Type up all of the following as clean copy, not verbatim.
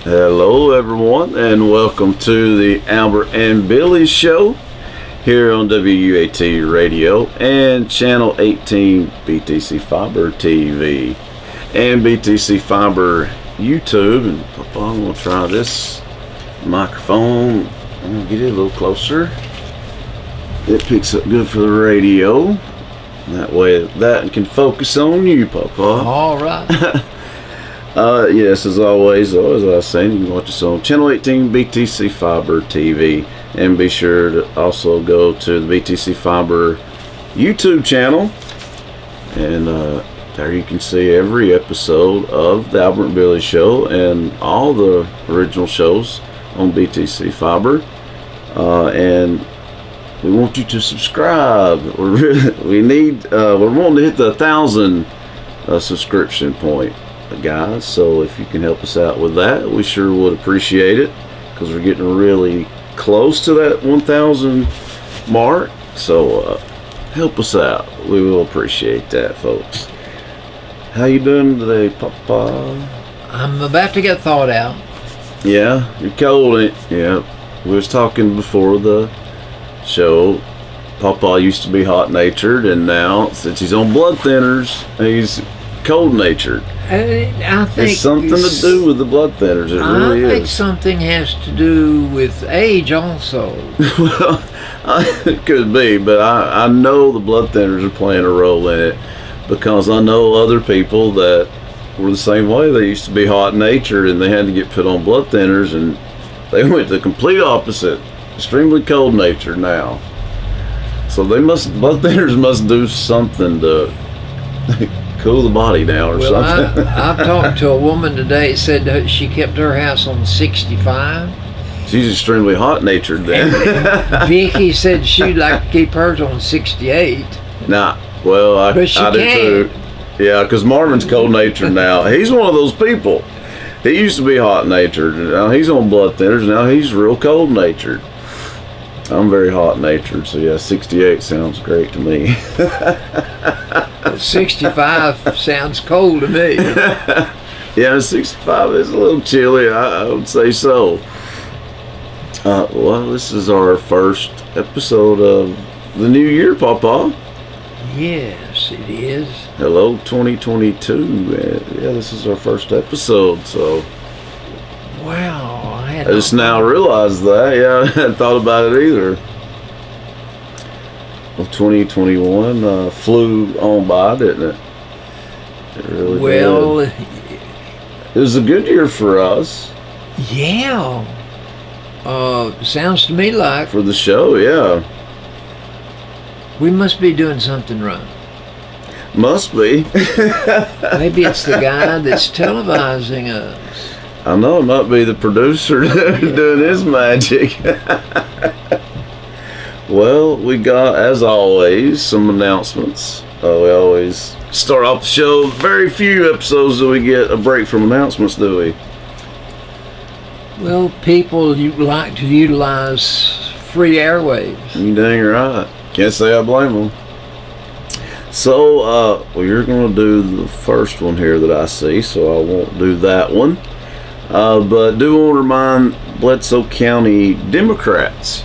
Hello everyone, and welcome to the Albert and Billy Show here on WUAT Radio and Channel 18 BTC Fiber TV and BTC Fiber YouTube. And I'm going to try this microphone. I'm going to get it a little closer. It picks up good for the radio. That way that can focus on you, Papa. All right. Yes, as always, as I was saying, you can watch us on Channel 18 BTC Fiber TV, and be sure to also go to the BTC Fiber YouTube channel, and there you can see every episode of the Albert and Billy Show and all the original shows on BTC Fiber, and we want you to subscribe. We're wanting to hit the 1,000 subscription point, guys, so if you can help us out with that, we sure would appreciate it, because we're getting really close to that 1,000 mark. So help us out, we will appreciate that, folks. How you doing today, Papa? I'm about to get thawed out. Yeah, you're cold, ain't you? Yeah, we was talking before the show. Papa used to be hot-natured, and now since he's on blood thinners, he's cold-natured. I think it's something to do with the blood thinners. It really is. I think something has to do with age also. Well, it could be, but I know the blood thinners are playing a role in it, because I know other people that were the same way. They used to be hot-natured, and they had to get put on blood thinners, and they went the complete opposite, extremely cold-natured now. So blood thinners must do something to cool the body down or something. I've talked to a woman today that said that she kept her house on 65. She's extremely hot-natured then. And Vicky said she'd like to keep hers on 68. Nah, well, I do too. Yeah, because Marvin's cold-natured now. He's one of those people. He used to be hot-natured. Now he's on blood thinners. Now he's real cold-natured. I'm very hot-natured, so yeah, 68 sounds great to me. 65 sounds cold to me. Yeah, 65 is a little chilly, I would say so. Well, this is our first episode of the new year, Papa. Yes, it is. Hello, 2022. Yeah, this is our first episode, so. Wow. I just now realized that. Yeah, I hadn't thought about it either. Well, 2021 flew on by, didn't it? It really did. It was a good year for us. Yeah. Sounds to me like. For the show, yeah. We must be doing something right. Must be. Maybe it's the guy that's televising us. I know, it might be the producer doing his magic. Well, we got, as always, some announcements. We always start off the show. Very few episodes do we get a break from announcements, do we? Well, people like to utilize free airwaves. You dang right. Can't say I blame them. So, well, you're going to do the first one here that I see, so I won't do that one. But do want to remind Bledsoe County Democrats.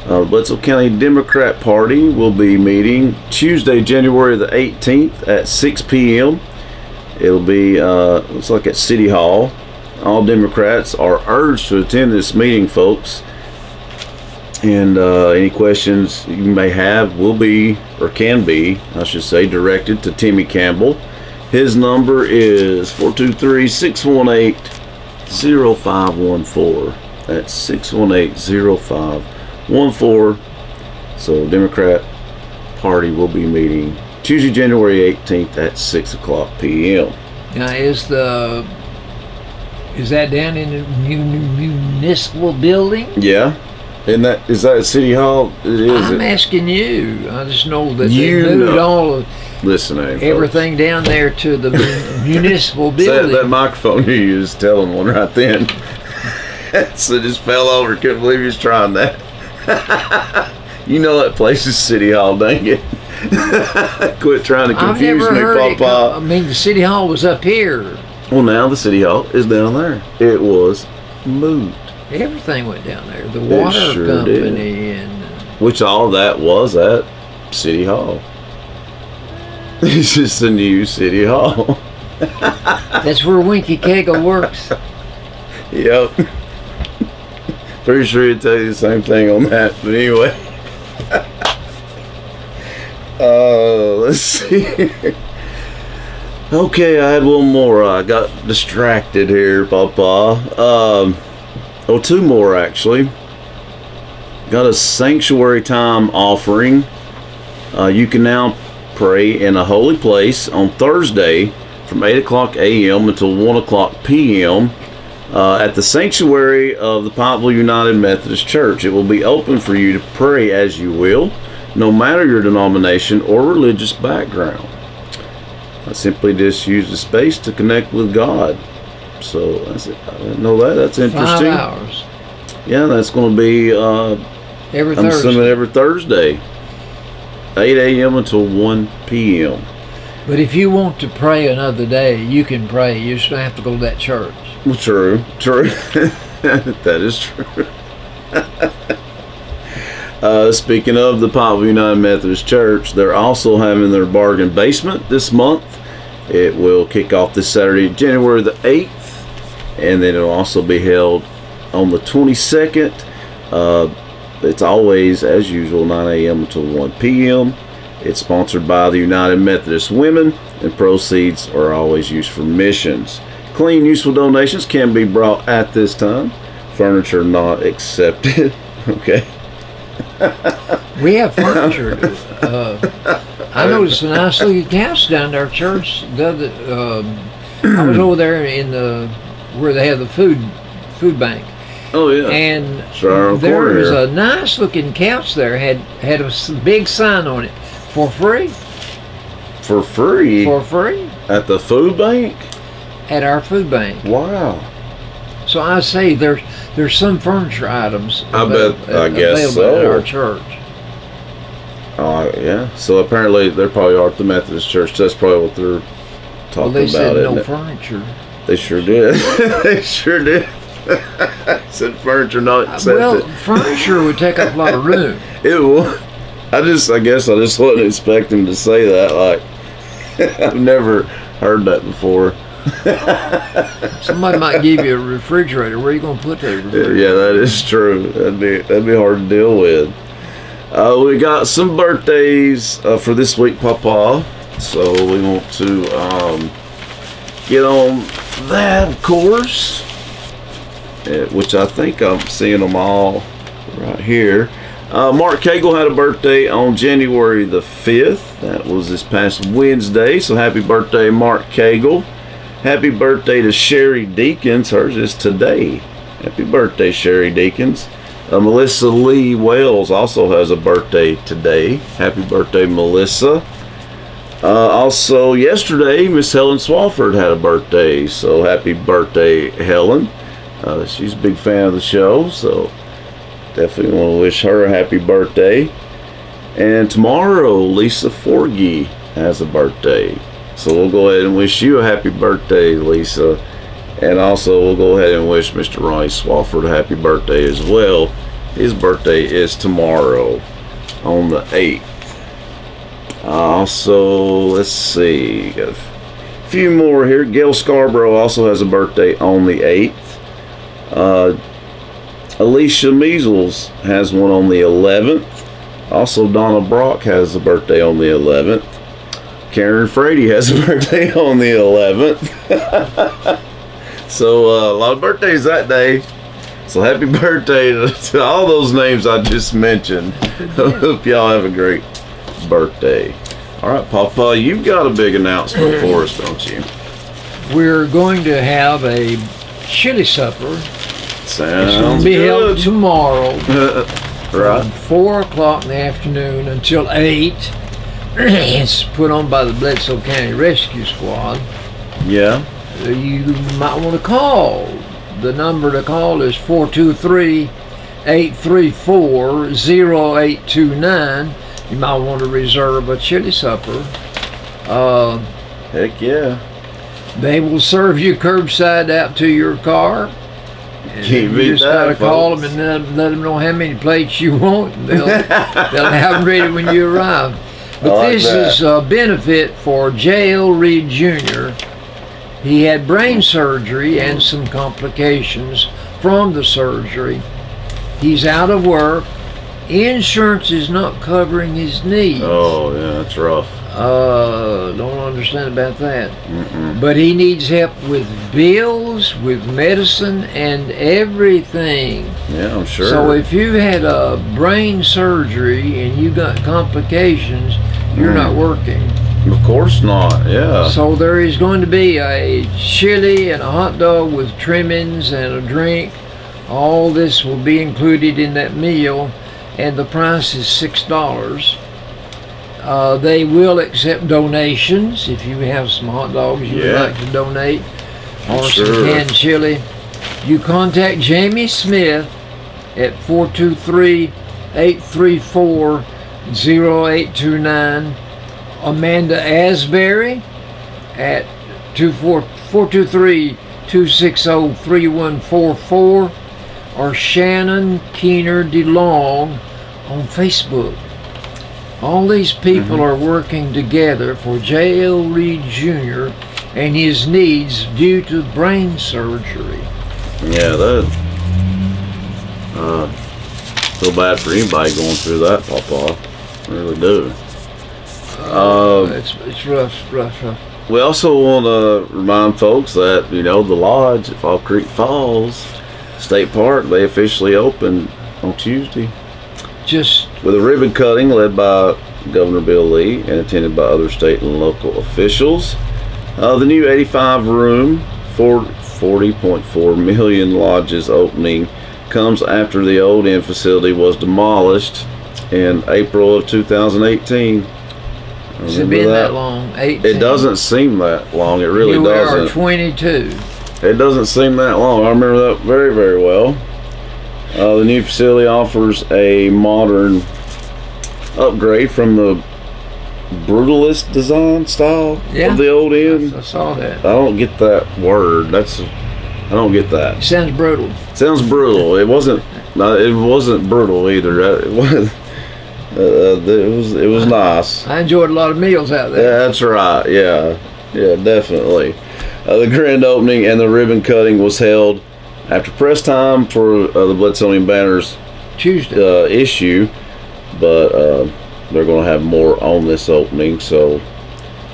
The Bledsoe County Democrat Party will be meeting Tuesday, January the 18th at 6 p.m. It'll be, looks like at City Hall. All Democrats are urged to attend this meeting, folks. And any questions you may have will be, or can be, I should say, directed to Timmy Campbell. His number is 423-618-0514. That's 618-0514. So Democrat Party will be meeting Tuesday, January 18th at 6 o'clock p.m. Now, is that down in the municipal building? Yeah. Is that at City Hall? It is. I'm asking you. I just know that you they moved know. all of everything folks. Down there to the municipal building. That microphone you used, telling one right then. So just fell over. Couldn't believe he was trying that. You know that place is City Hall, dang it. Quit trying to confuse me, Papa. I mean, the City Hall was up here. Well, now the city hall is down there. It was moved. Everything went down there. The water sure company did. and Which all that was at City Hall. It's just a new City Hall. that's where Winky Kegel works. Yep. Pretty sure he'd tell you the same thing on that. But anyway. Let's see. Okay, I had one more. I got distracted here, Papa. Two more actually. Got a sanctuary time offering. You can now pray in a holy place on Thursday from 8 o'clock a.m. until 1 o'clock p.m. At the sanctuary of the Pikeville United Methodist Church. It will be open for you to pray as you will, no matter your denomination or religious background. I simply just use the space to connect with God. So that's it. I didn't know that. That's interesting. 5 hours. Yeah, that's going to be Every I'm Thursday. assuming every Thursday, 8 a.m. until 1 p.m. But if you want to pray another day, you can pray. You just don't have to go to that church. Well, true. That is true. Speaking of the Pikeville United Methodist Church, they're also having their bargain basement this month. It will kick off this Saturday, January the 8th, and then it'll also be held on the 22nd. It's always, as usual, 9 a.m. until 1 p.m. It's sponsored by the United Methodist Women, and proceeds are always used for missions. Clean, useful donations can be brought at this time. Furniture not accepted. Okay. We have furniture. I noticed a nice looking couch down there at church. I was over there in the where they have the food bank. Oh yeah. And Sure, there was here. a nice looking couch there. Had a big sign on it for free. For free? For free At the food bank? at our food bank. Wow. So I say there's some furniture items I guess available so. at our church. Oh yeah. So apparently they probably are at the Methodist Church. That's probably what they're talking Well, they about. said no isn't it? furniture. They sure did. They sure did. Said furniture not accepted. Well, furniture would take up a lot of room. It will. I guess I just wasn't expecting to say that. Like, I've never heard that before. Somebody might give you a refrigerator. Where are you going to put that refrigerator? Yeah, that is true. That'd be hard to deal with. We got some birthdays for this week, Papa. So we want to get on that, of course. Which I think I'm seeing them all right here. Mark Cagle had a birthday on January the 5th. That was this past Wednesday. So happy birthday, Mark Cagle. Happy birthday to Sherry Deakins. Hers is today. Happy birthday, Sherry Deakins. Melissa Lee Wells also has a birthday today. Happy birthday, Melissa. Also yesterday, Miss Helen Swafford had a birthday. So happy birthday, Helen. She's a big fan of the show, so definitely want to wish her a happy birthday. And tomorrow, Lisa Forgy has a birthday. So we'll go ahead and wish you a happy birthday, Lisa. And also, we'll go ahead and wish Mr. Ronnie Swafford a happy birthday as well. His birthday is tomorrow on the 8th. Also, let's see. Got a few more here. Gail Scarborough also has a birthday on the 8th. Alicia Measles has one on the 11th. Also, Donna Brock has a birthday on the 11th. Karen Frady has a birthday on the 11th. So, a lot of birthdays that day. So, happy birthday to all those names I just mentioned. Hope y'all have a great birthday. All right, Papa, you've got a big announcement for us, don't you? We're going to have a chili supper. Sounds It's going to be held good. tomorrow Right. from 4 o'clock in the afternoon until 8. It's put on by the Bledsoe County Rescue Squad. Yeah. You might want to call. The number to call is 423-834-0829. You might want to reserve a chili supper. Heck yeah. They will serve you curbside out to your car. Can't You beat just that, gotta call folks. them and let them know how many plates you want. And they'll have them ready when you arrive. But I like this that. is a benefit for J.L. Reed Jr. He had brain surgery and some complications from the surgery. He's out of work. Insurance is not covering his needs. Oh, yeah, that's rough. Don't understand about that. But he needs help with bills, with medicine, and everything. Yeah, I'm sure. So if you had a brain surgery and you got complications, you're not working. Of course not, yeah. So there is going to be a chili and a hot dog with trimmings and a drink. All this will be included in that meal, and the price is $6. They will accept donations if you have some hot dogs you would like to donate, or some canned chili. You contact Jamie Smith at 423-834-0829. Amanda Asbury at 423-260-3144, or Shannon Keener DeLong on Facebook. All these people are working together for J.L. Reed Jr. and his needs due to brain surgery. Yeah, that. Feel bad for anybody going through that, Papa. I really do. It's rough. We also want to remind folks that, the lodge at Fall Creek Falls State Park, they officially opened on Tuesday Just with a ribbon cutting led by Governor Bill Lee and attended by other state and local officials. The new 85-room, $40.4 million lodge's opening comes after the old inn facility was demolished in April of 2018. has it been that long? 18? It doesn't seem that long. It really Here we are, doesn't. 22. It doesn't seem that long. I remember that very, very well. The new facility offers a modern upgrade from the brutalist design style of the old inn. I saw that. I don't get that word. I don't get that. It sounds brutal. Sounds brutal. It wasn't. It wasn't brutal either. It was. It was nice. I enjoyed a lot of meals out there. Yeah, that's right. Yeah, definitely. The grand opening and the ribbon cutting was held after press time for the Bledsonian Banners Tuesday issue, but they're going to have more on this opening. So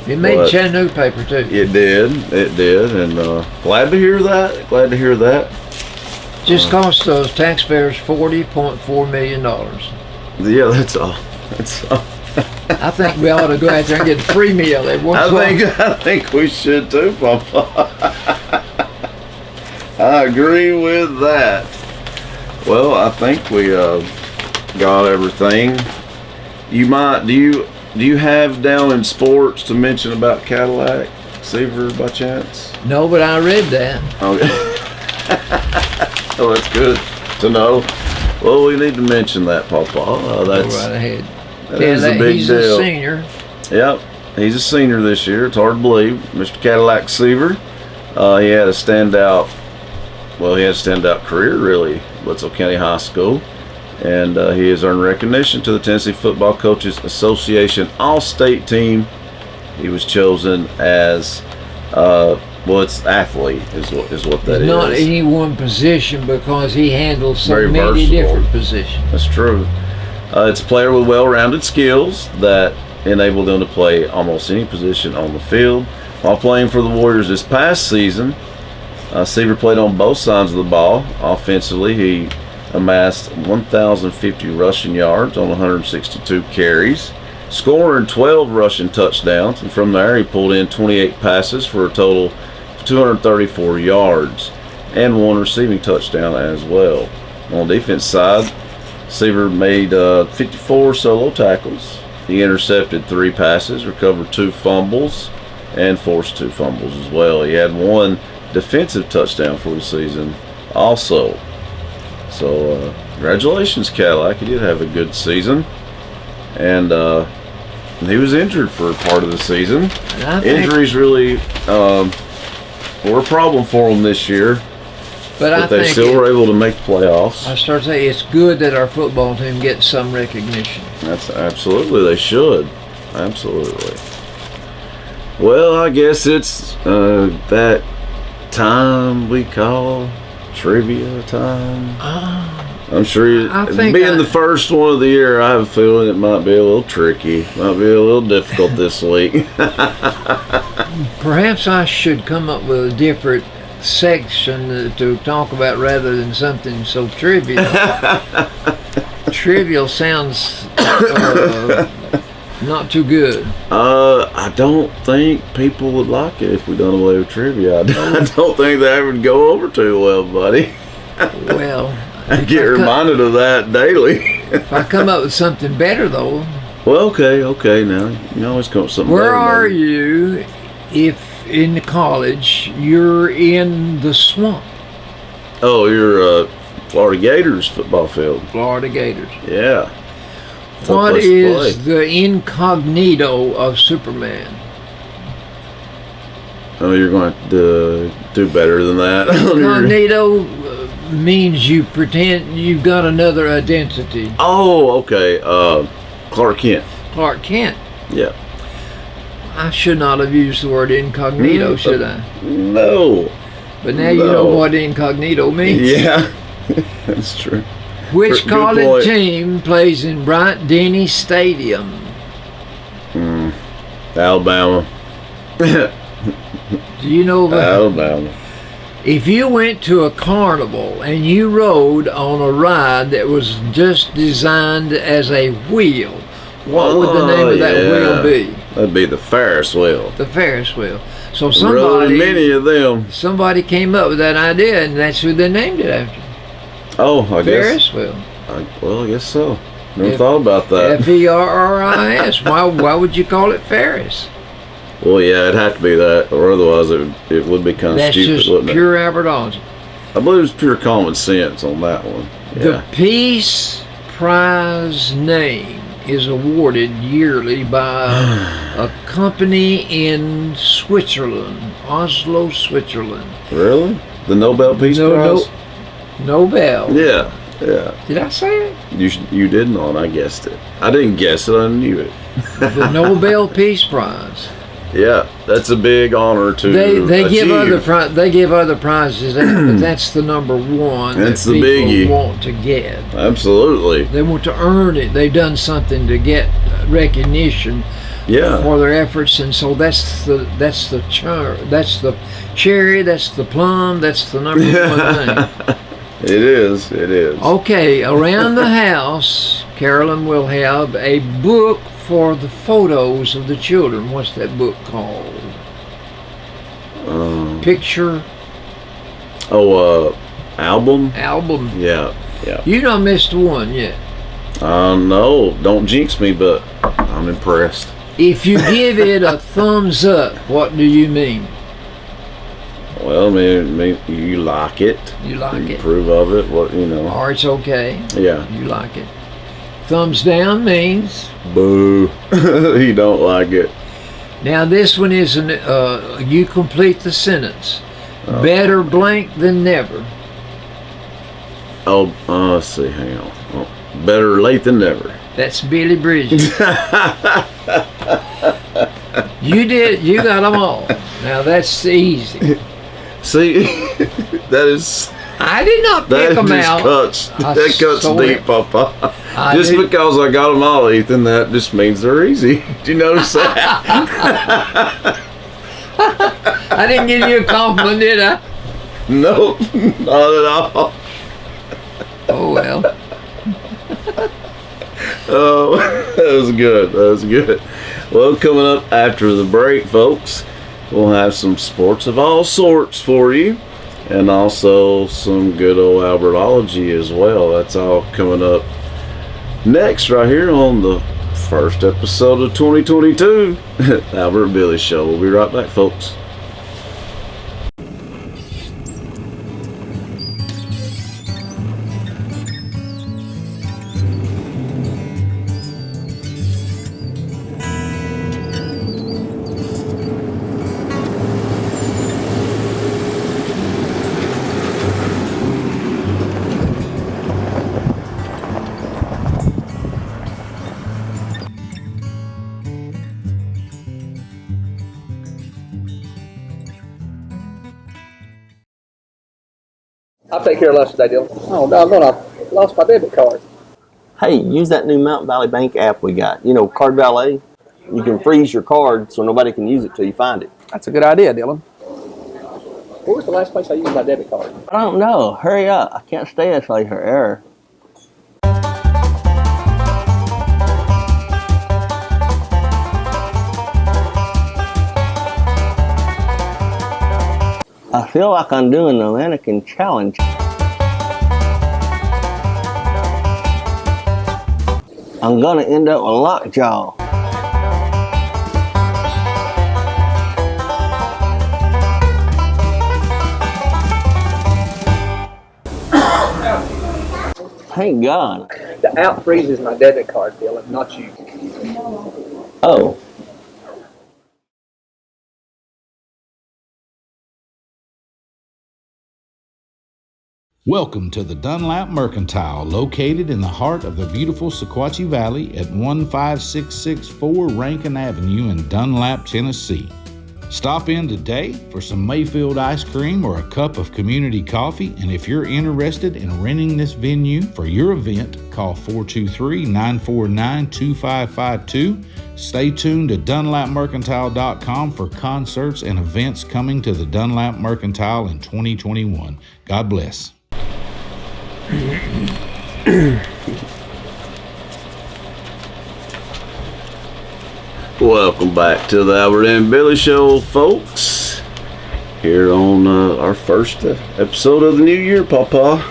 it made Chattanooga paper too. It did, and glad to hear that. Just cost those taxpayers $40.4 million. Yeah, that's all. I think we ought to go out there and get a free meal every once in a while. I think we should too, Papa. I agree with that. Well, I think we got everything. Do you have down in sports to mention about Cadillac Seaver by chance? No, but I read that. Okay. Oh, that's good to know. Well, we need to mention that, Papa. Go right ahead. That is a big he's deal. a senior. Yep, he's a senior this year. It's hard to believe. Mr. Cadillac Seaver. He had a standout career, really, Bledsoe County High School. And he has earned recognition to the Tennessee Football Coaches Association All-State Team. He was chosen as, it's athlete is what that is. Not any one position, because he handles so Very many versatile. different positions. That's true. It's a player with well-rounded skills that enable them to play almost any position on the field. While playing for the Warriors this past season, Seaver played on both sides of the ball. Offensively, he amassed 1,050 rushing yards on 162 carries, scoring 12 rushing touchdowns, and from there he pulled in 28 passes for a total of 234 yards and one receiving touchdown as well. On the defense side, Seaver made 54 solo tackles. He intercepted 3 passes, recovered 2 fumbles, and forced 2 fumbles as well. He had 1 defensive touchdown for the season also. So congratulations, Cadillac. He did have a good season. And he was injured for part of the season. Injuries really were a problem for them this year. But I they think still were able to make playoffs. I start saying it's good that our football team gets some recognition. That's absolutely, they should. Absolutely. Well, I guess it's that time we call trivia time. I'm sure being the first one of the year, I have a feeling it might be a little tricky. Might be a little difficult this week. Perhaps I should come up with a different section to talk about rather than something so trivial. Trivial sounds not too good. I don't think people would like it if we done away with trivia. I don't think that would go over too well, buddy. Well, I get reminded of that daily. If I come up with something better, though. Well, okay. Now you can always come up with something. Where better, are maybe. you if in college you're in the swamp? Oh, you're Florida Gators football field. Florida Gators. Yeah. What is the incognito of Superman? Oh, you're going to do better than that. Incognito means you pretend you've got another identity. Oh, okay. Clark Kent. Clark Kent. Yeah. I should not have used the word incognito, should I? No. But now you know what incognito means. Yeah. That's true. Which college team plays in Bryant Denny Stadium? Alabama. Do you know that? Alabama. If you went to a carnival and you rode on a ride that was just designed as a wheel, what would the name of that wheel be? That'd be the Ferris wheel. The Ferris wheel. So many of them. Somebody came up with that idea, and that's who they named it after. Oh, I guess. Ferris wheel. Well, I guess so. Never thought about that. Ferris. Why would you call it Ferris? Well, yeah, it'd have to be that, or otherwise it would be kind of stupid, wouldn't it? That's just pure advertising. I believe it's pure common sense on that one. Yeah. The Peace Prize name is awarded yearly by a company in Switzerland, Oslo, Switzerland. Really? The Nobel Peace Prize? Nobel. Yeah. Did I say it? You did not. I guessed it. I didn't guess it. I knew it. The Nobel Peace Prize. Yeah, that's a big honor to they achieve. give other prizes, but that's the number one that's that the people biggie. want to get. Absolutely. They want to earn it. They've done something to get recognition for their efforts, and so that's the cherry, that's the plum, that's the number one thing. It is. Okay, around the house, Carolyn will have a book for the photos of the children. What's that book called? Picture. Album. Album. Yeah. You not missed one yet. No, don't jinx me, but I'm impressed. If you give it a thumbs up, what do you mean? Well, I mean, you like it. You like it. Approve of it. What Or it's okay. Yeah. You like it. Thumbs down means boo. You don't like it. Now this one is you complete the sentence. Better blank than never. Let's see. Hang on. Better late than never. That's Billy Bridges. You got them all. Now that's easy. See, that is. I did not pick them out. That cuts deep, Papa. Because I got them all, Ethan, that just means they're easy. Did you notice that? I didn't give you a compliment, did I? No, not at all. Oh, well. Oh, that was good. Well, coming up after the break, folks, we'll have some sports of all sorts for you. And also some good old Albertology as well. That's all coming up next right here on the first episode of 2022. Albert and Billy Show. We'll be right back, folks. I'll take care of lunch today, Dylan. Oh, no, I lost my debit card. Hey, use that new Mountain Valley Bank app we got. You know, Card Valet. You can freeze your card so nobody can use it till you find it. That's a good idea, Dylan. Where was the last place I used my debit card? I don't know. Hurry up. I can't stay until I hear error. I feel like I'm doing the mannequin challenge. I'm gonna end up with lockjaw. Thank God. The app freezes my debit card, Dylan, not you. Oh. Welcome to the Dunlap Mercantile, located in the heart of the beautiful Sequatchie Valley at 15664 Rankin Avenue in Dunlap, Tennessee. Stop in today for some Mayfield ice cream or a cup of community coffee, and if you're interested in renting this venue for your event, call 423-949-2552. Stay tuned to dunlapmercantile.com for concerts and events coming to the Dunlap Mercantile in 2021. God bless. Welcome back to the Albert and Billy Show, folks. Here on our first episode of the new year, Papa.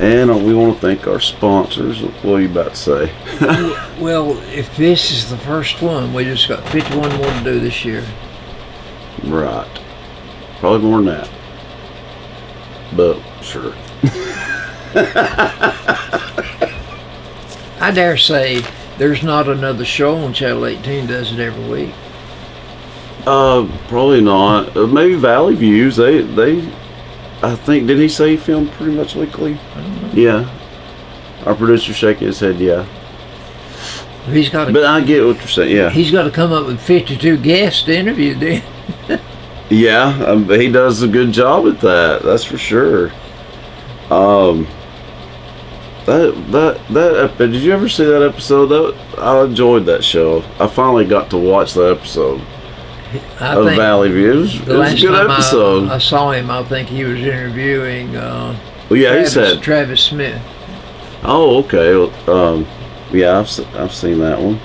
And we want to thank our sponsors. What are you about to say? Well, if this is the first one, we just got 51 more to do this year. Right. Probably more than that. But sure. I dare say there's not another show on Channel 18 does it every week. Probably not. Maybe Valley Views. They I think, did he say he filmed pretty much weekly? I don't know. Yeah. Our producer shaking his head, yeah. He's got. But I get what you're saying. Yeah. He's got to come up with 52 guests to interview then. Yeah, he does a good job at that. That's for sure. Did you ever see that episode? I enjoyed that show. I finally got to watch the episode of Valley Views. It was a good episode. I saw him. I think he was interviewing. Travis Smith. Oh, okay. Yeah, I've seen that one.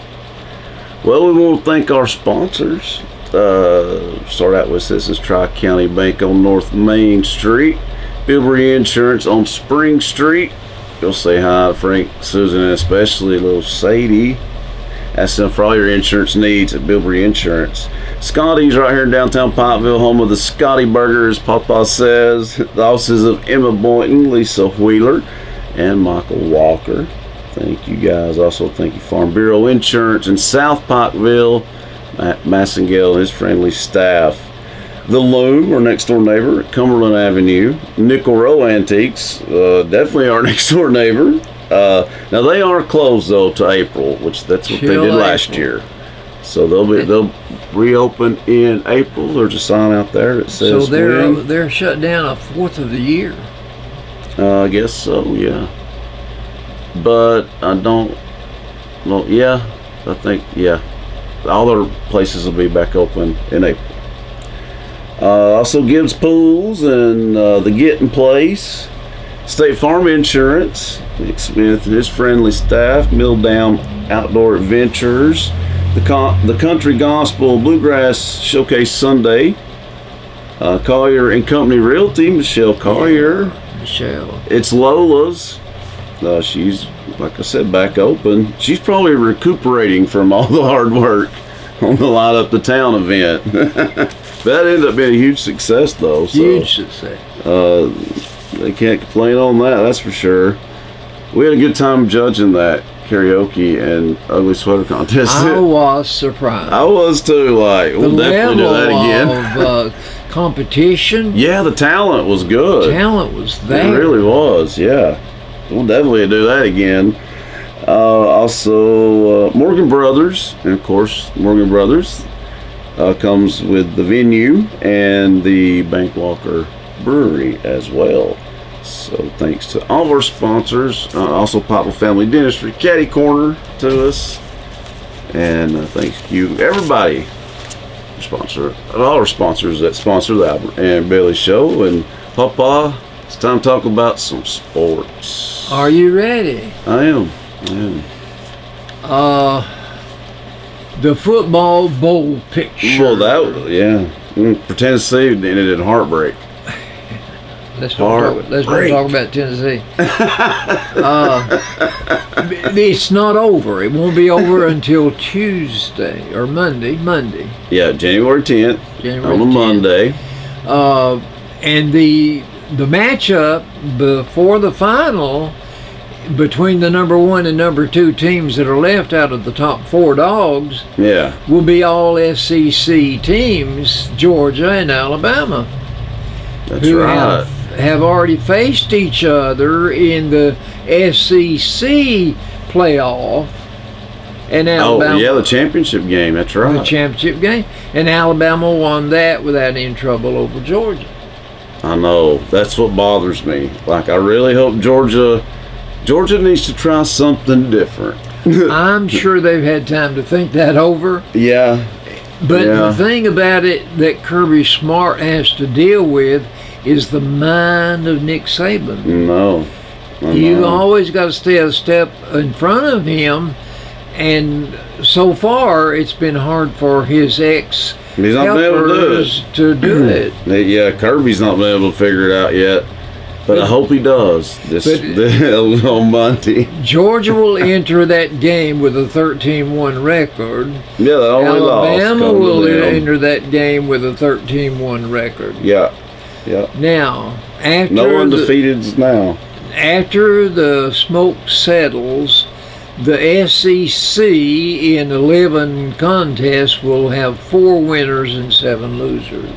Well, we want to thank our sponsors. Start out with this is Tri-County Bank on North Main Street, Bilberry Insurance on Spring Street. Go say hi to Frank, Susan, and especially little Sadie. Ask them for all your insurance needs at Bilberry Insurance. Scotty's right here in downtown Pikeville, home of the Scotty Burger, as Papa says. The offices of Emma Boynton, Lisa Wheeler, and Michael Walker. Thank you guys. Also thank you Farm Bureau Insurance in South Pikeville, Matt Massengale and his friendly staff. The Loom, our next door neighbor at Cumberland Avenue. Nickel Row Antiques, definitely our next door neighbor. Now they are closed though to April, which that's what they did last year. So they'll reopen in April. There's a sign out there that says. So they're shut down a fourth of the year. I guess so, yeah. But I don't. Well, yeah, I think yeah. All their places will be back open in April. Also Gibbs Pools and the Getting Place, State Farm Insurance, Nick Smith and his friendly staff, Mill Down Outdoor Adventures, the Country Gospel Bluegrass Showcase Sunday, Collier and Company Realty, Michelle Collier. Michelle. It's Lola's. She's, like I said, back open. She's probably recuperating from all the hard work on the Light Up the Town event. That ended up being a huge success, though. So, huge success. They can't complain on that, that's for sure. We had a good time judging that karaoke and ugly sweater contest. I was surprised. I was too. Like, we'll definitely do that again. Of competition. Yeah, the talent was good. Talent was there. It really was. Yeah, we'll definitely do that again. Also, Morgan Brothers, and of course, Morgan Brothers comes with the venue and the Bank Walker Brewery as well. So thanks to all of our sponsors, also Pikeville Family Dentistry, Caddy Corner to us, and thank you everybody, all our sponsors that sponsor the Albert and Billy Show. And Papa, it's time to talk about some sports. Are you ready? I am. The football bowl picture. Well, for Tennessee, it ended in heartbreak. Let's not talk about Tennessee. It's not over. It won't be over until Tuesday or Monday. Yeah, January 10th. On a Monday. And the matchup before the final between the number 1 and number 2 teams that are left out of the top 4 dogs will be all SEC teams, Georgia and Alabama. That's right. Have already faced each other in the SEC playoff. And Alabama, the championship game. That's right. The championship game. And Alabama won that without any trouble over Georgia. I know. That's what bothers me. Like, I really hope Georgia needs to try something different. I'm sure they've had time to think that over. Yeah. But the thing about it that Kirby Smart has to deal with is the mind of Nick Saban. No. You always got to stay a step in front of him, and so far it's been hard for his He's not been able to do it. Yeah, Kirby's not been able to figure it out yet. But I hope he does on Monday. Georgia will enter that game with a 13-1 record. Yeah, the only Alabama will enter that game with a 13-1 record. Yeah. Now, after no undefeateds now. After the smoke settles, the SEC in 11 contests will have 4 winners and 7 losers.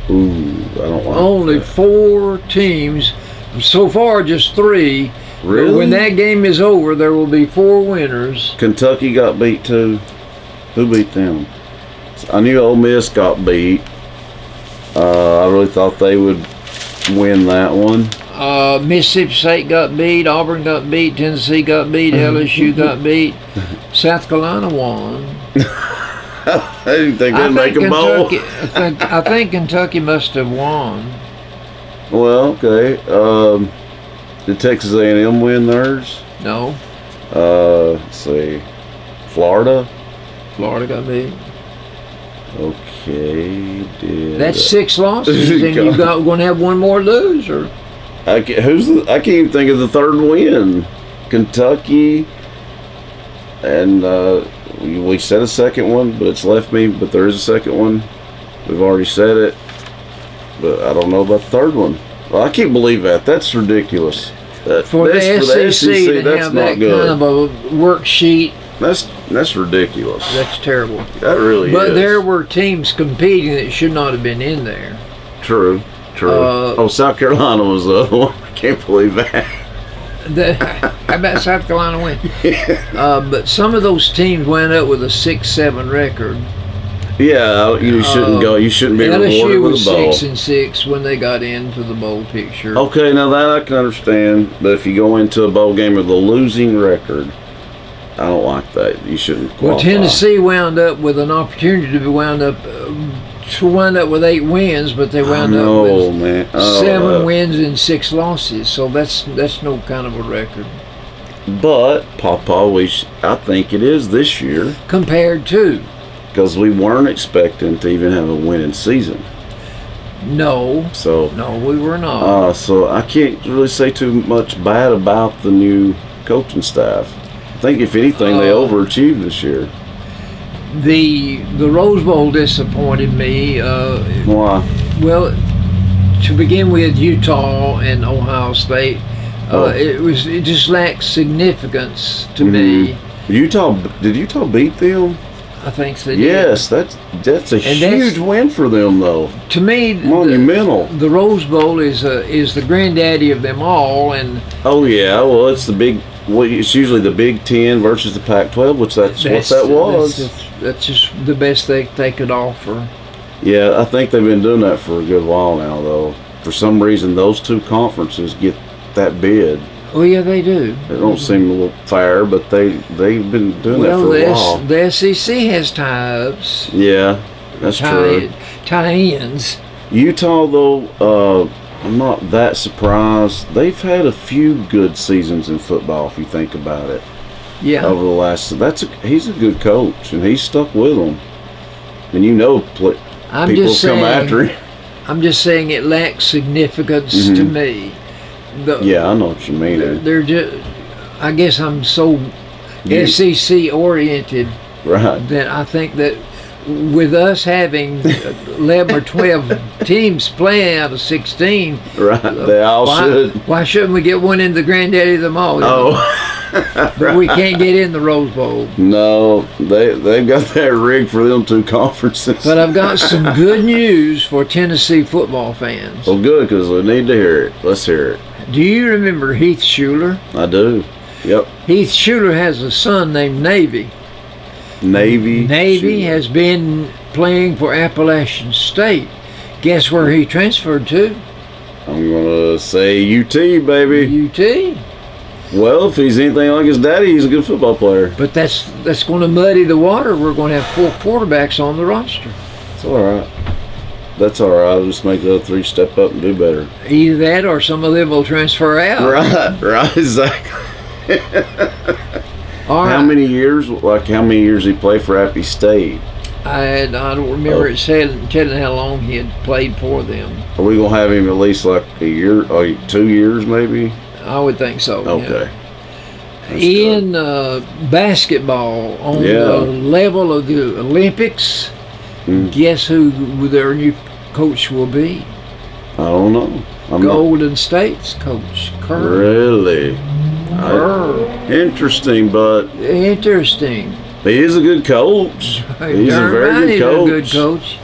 Ooh, I don't like Only that. 4 teams. So far, just 3. Really? But when that game is over, there will be 4 winners. Kentucky got beat too. Who beat them? I knew Ole Miss got beat. I really thought they would win that one. Mississippi State got beat. Auburn got beat. Tennessee got beat. LSU got beat. South Carolina won. I didn't think they'd make a bowl. I think Kentucky must have won. Well, okay. Did Texas A&M win theirs? No. Let's see. Florida Got beat. Okay. That's 6 losses, and you're going to have 1 more loser. I can't even think of the 3rd win. Kentucky, and we said a 2nd one, but it's left me. But there is a 2nd one. We've already said it, but I don't know about the 3rd one. Well, I can't believe that. That's ridiculous. For the SEC to have that kind of a worksheet, that's ridiculous. That's terrible. That really is. But there were teams competing that should not have been in there. True. South Carolina was the other one. I can't believe that. How about South Carolina win? But some of those teams wound up with a 6-7 record. Yeah, you shouldn't go. You shouldn't be rewarded with a bowl. LSU was 6-6 when they got into the bowl picture. Okay, now that I can understand. But if you go into a bowl game with a losing record, I don't like that. You shouldn't qualify. Well, Tennessee wound up with an opportunity to wind up with 8 wins, but they wound up with 7 wins and 6 losses. So that's no kind of a record. But Papa, I think it is this year compared to, because we weren't expecting to even have a winning season. No, we were not. So I can't really say too much bad about the new coaching staff. I think if anything, they overachieved this year. The Rose Bowl disappointed me. Why? Well, to begin with, Utah and Ohio State, it just lacked significance to me. Did Utah beat them? I think so. Yes, that's a huge win for them, though. To me, monumental. The Rose Bowl is the granddaddy of them all, and it's the big. Well, it's usually the Big Ten versus the Pac-12, which that's what that was. That's just the best they could offer. Yeah, I think they've been doing that for a good while now, though. For some reason, those two conferences get that bid. Oh yeah, they do. It don't seem a little fair, but they've been doing that for a while. The SEC has tie-ups. Yeah, that's true. Tie-ins. Utah, though, I'm not that surprised. They've had a few good seasons in football, if you think about it. Yeah. Over the last, he's a good coach, and he's stuck with them. And people come after him. I'm just saying it lacks significance to me. Yeah, I know what you mean. They're just, I guess I'm so SEC oriented that I think that with us having 11 or 12 teams playing out of 16, they all should. Why shouldn't we get one in the granddaddy of them all? But we can't get in the Rose Bowl. No, they've got that rigged for them two conferences. But I've got some good news for Tennessee football fans. Well, good, because we need to hear it. Let's hear it. Do you remember Heath Schuler? I do. Yep. Heath Schuler has a son named Navy. Navy Schuler has been playing for Appalachian State. Guess where he transferred to? I'm going to say UT, baby. UT. Well, if he's anything like his daddy, he's a good football player. But that's going to muddy the water. We're going to have 4 quarterbacks on the roster. It's all right. That's all right. I'll just make the other 3 step up and do better. Either that or some of them will transfer out. Right, exactly. All right. How many years he play for Appy State? I don't remember it telling how long he had played for them. Are we going to have him at least like a year, or 2 years maybe? I would think so. Okay. Yeah. In basketball, on the level of the Olympics, guess who their new coach will be? I don't know. Golden State's coach, Kerr. Really? Interesting, but... Interesting. He is a good coach. He's a very good coach.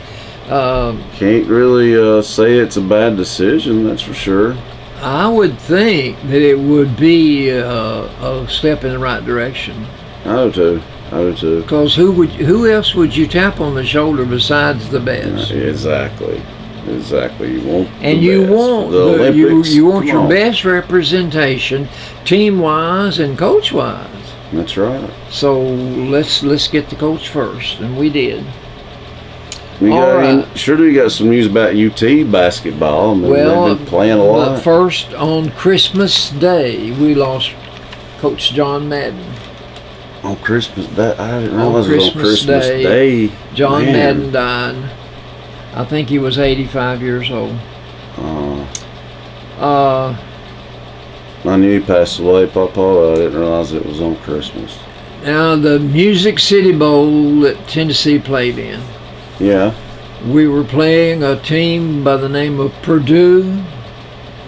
Can't really say it's a bad decision, that's for sure. I would think that it would be a step in the right direction. I do too. Because who else would you tap on the shoulder besides the best? Exactly. You want you want your best representation, team wise and coach wise. That's right. So let's get the coach first, and we did. We got some news about UT basketball. I mean, they've been playing a lot. But first, on Christmas Day, we lost Coach John Madden. On Christmas Day? I didn't realize it was on Christmas Day. John Madden died. I think he was 85 years old. I knew he passed away, Papa. I didn't realize it was on Christmas. Now, the Music City Bowl that Tennessee played in. Yeah. We were playing a team by the name of Purdue.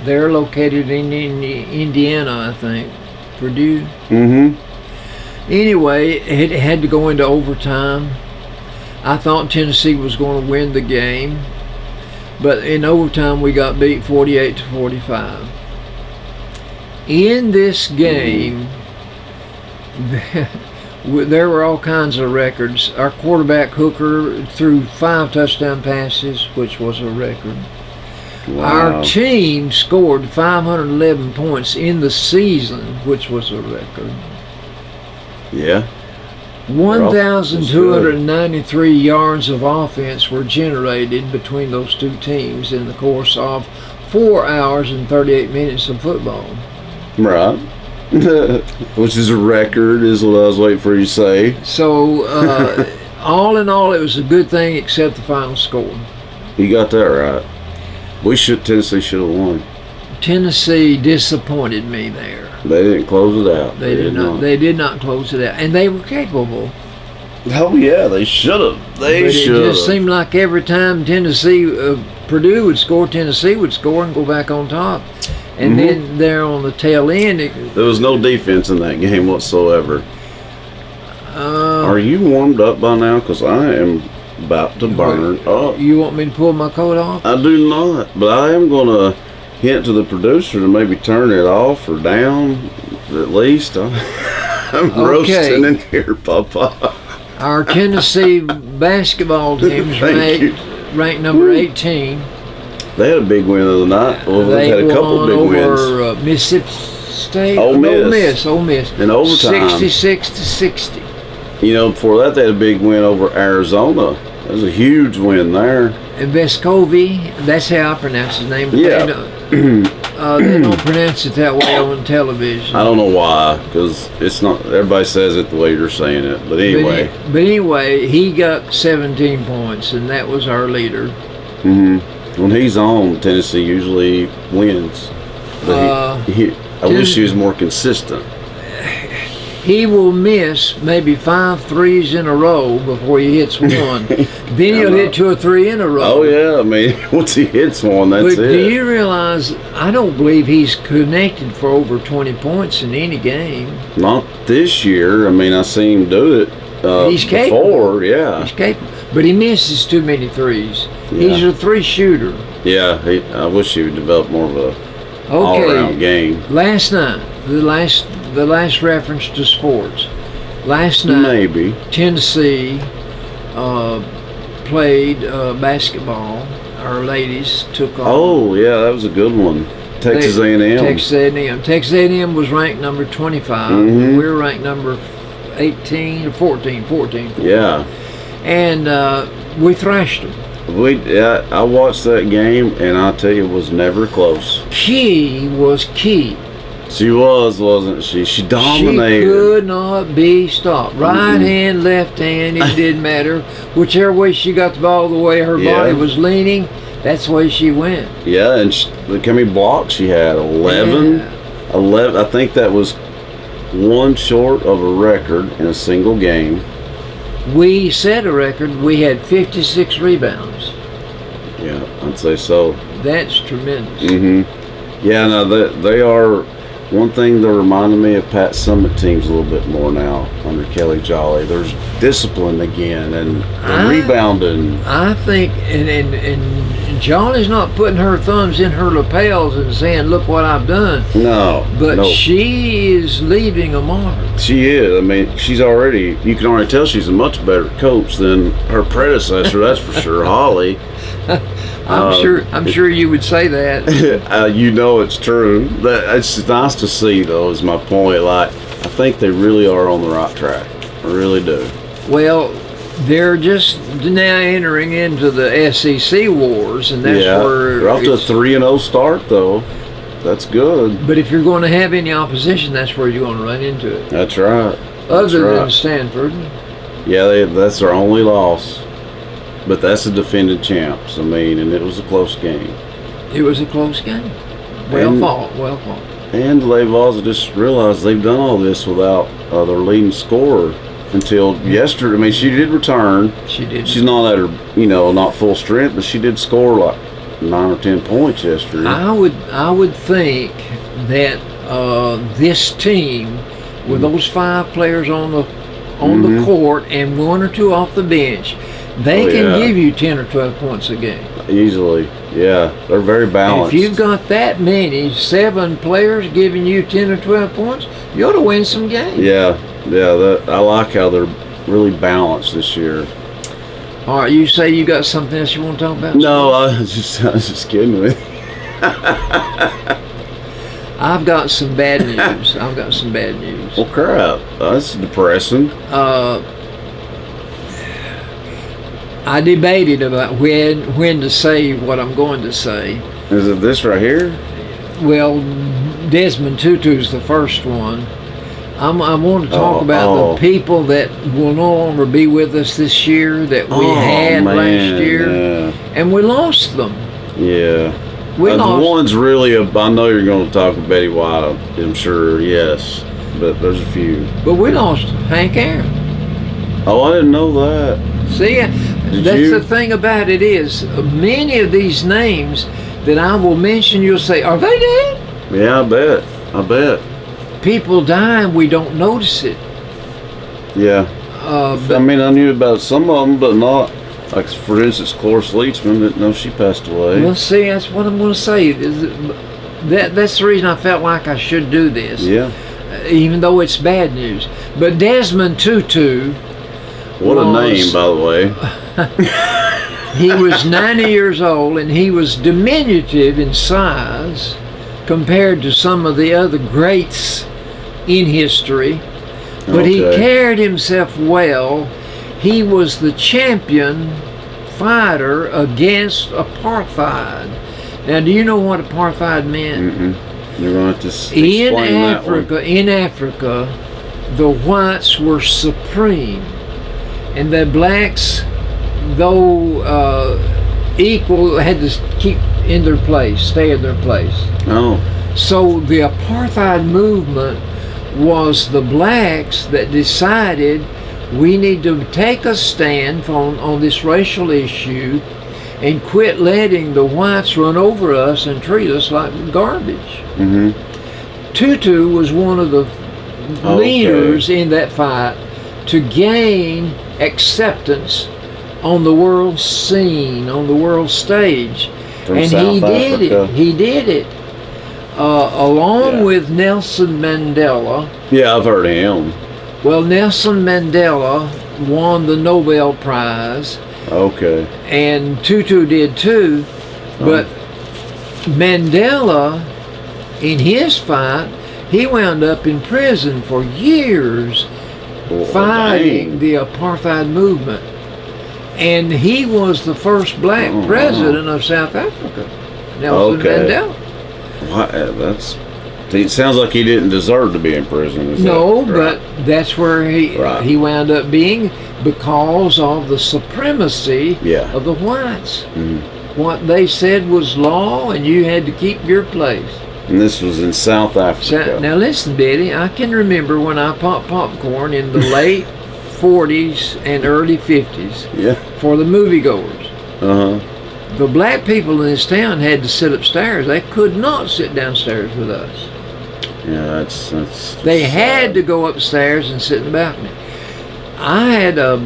They're located in Indiana, I think. Purdue. Anyway, it had to go into overtime. I thought Tennessee was going to win the game, but in overtime we got beat 48-45. In this game, there were all kinds of records. Our quarterback Hooker threw 5 touchdown passes, which was a record. Wow. Our team scored 511 points in the season, which was a record. Yeah. 1,293 yards of offense were generated between those two teams in the course of 4 hours and 38 minutes of football. Right. Which is a record, is what I was waiting for you to say. So, all in all, it was a good thing except the final score. You got that right. Tennessee should have won. Tennessee disappointed me there. They didn't close it out. They did not close it out, and they were capable. Oh yeah, they should have. It just seemed like every time Purdue would score, Tennessee would score and go back on top. And then there on the tail end, there was no defense in that game whatsoever. Are you warmed up by now? Because I am about to burn up. You want me to pull my coat off? I do not, but I am going to hint to the producer to maybe turn it off or down at least. I'm roasting in here, Papa. Our Tennessee basketball team's ranked number 18. They had a big win the other night. Well, They they've had a couple won big over wins. Mississippi State. Ole Miss. Ole Miss. In overtime. 66-60. You know, before that, they had a big win over Arizona. That was a huge win there. And Vescovi, that's how I pronounce his name. But Yeah. they don't pronounce it that way on television. I don't know why, because it's not. Everybody says it the way you're saying it. But anyway. But anyway, he got 17 points, and that was our leader. When he's on, Tennessee usually wins. But I wish he was more consistent. He will miss maybe 5 threes in a row before he hits one. Then he'll hit 2 or 3 in a row. Oh yeah, I mean, once he hits one, that's But it. do you realize, I don't believe he's connected for over 20 points in any game. Not this year. I mean, I seen him do it He's capable. before. Yeah, He's capable. But he misses too many threes. Yeah. He's a 3-shooter. yeah. I wish he would develop more of a all-around game. Last night, the last reference to sports. Last night, Maybe. Tennessee played basketball. Our ladies took on. Oh yeah, that was a good one. Texas A&M. Texas A&M. Texas A&M was ranked number 25. Mhm. We were ranked number 18 or 14. Yeah. And we thrashed them. I watched that game, and I tell you, it was never close. Key was key. She wasn't she? She dominated. She could not be stopped. Right hand, left hand, it didn't matter. Whichever way she got the ball, the way her body was leaning, that's the way she went. Yeah, and look how many blocks she had. 11. Yeah. 11. I think that was one short of a record in a single game. We set a record. We had 56 rebounds. Yeah, I'd say so. That's tremendous. Yeah, no, they are. One thing they're reminding me of Pat Summitt teams a little bit more now under Kelly Jolly. There's discipline again and rebounding. I think, and Jolly's not putting her thumbs in her lapels and saying, "Look what I've done." No, But no. she is leaving a mark. She is. I mean, she's already. You can already tell she's a much better coach than her predecessor. That's for sure, Holly. I'm sure you would say that. You know it's true. It's nice to see, though. Is my point. Like, I think they really are on the right track. I really do. Well, they're just now entering into the SEC wars, and that's where they're off to a 3-0 start, though. That's good. But if you're going to have any opposition, that's where you're going to run into it. That's right. Other than Stanford. Yeah, that's their only loss. But that's the defending champs. I mean, and it was a close game. It was a close game. Well fought. And they've also just realized they've done all this without their leading scorer until yesterday. I mean, she did return. She did. She's not at her, not full strength, but she did score like 9 or 10 points yesterday. I would think that this team, with those 5 players on the court and 1 or 2 off the bench, they can give you 10 or 12 points a game. Easily, yeah. They're very balanced. If you've got that many, 7 players giving you 10 or 12 points, you ought to win some games. Yeah. I like how they're really balanced this year. All right, you say you got something else you want to talk about? No, I was just kidding with you. I've got some bad news. Well, crap. That's depressing. I debated about when to say what I'm going to say. Is it this right here? Well, Desmond Tutu's the first one. I want to talk about the people that will no longer be with us this year that we had last year, and we lost them. Yeah. We lost the ones really. I know you're going to talk about Betty White. I'm sure. Yes, but there's a few. But we lost Hank Aaron. Oh, I didn't know that. See, the thing about it is, many of these names that I will mention, you'll say, "Are they dead?" Yeah, I bet. People die and we don't notice it. Yeah. I mean, I knew about some of them, but not. Like, for instance, Cloris Leachman, didn't know she passed away. Well, see, that's what I'm going to say. That's the reason I felt like I should do this. Yeah. Even though it's bad news. But Desmond Tutu. What a name, by the way. He was 90 years old, and he was diminutive in size compared to some of the other greats in history. But he carried himself well. He was the champion fighter against apartheid. Now, do you know what apartheid meant? You're going to explain that one. In Africa, the whites were supreme, and the blacks, though equal, had to keep in their place, stay in their place. Oh. So the apartheid movement was the blacks that decided we need to take a stand on this racial issue and quit letting the whites run over us and treat us like garbage. Tutu was one of the leaders in that fight to gain acceptance on the world scene, on the world stage. From South Africa. He did it. Along with Nelson Mandela. Yeah, I've heard of him. Well, Nelson Mandela won the Nobel Prize. Okay. And Tutu did too. But Mandela, in his fight, he wound up in prison for years fighting the apartheid movement. And he was the first black president of South Africa, Nelson Mandela. It sounds like he didn't deserve to be in prison. No, but that's where he wound up being because of the supremacy of the whites. What they said was law, and you had to keep your place. And this was in South Africa. Now listen, Betty, I can remember when I popped popcorn in the late 40s and early 50s for the moviegoers. The black people in this town had to sit upstairs. They could not sit downstairs with us. Yeah, they had to go upstairs and sit in the balcony. I had a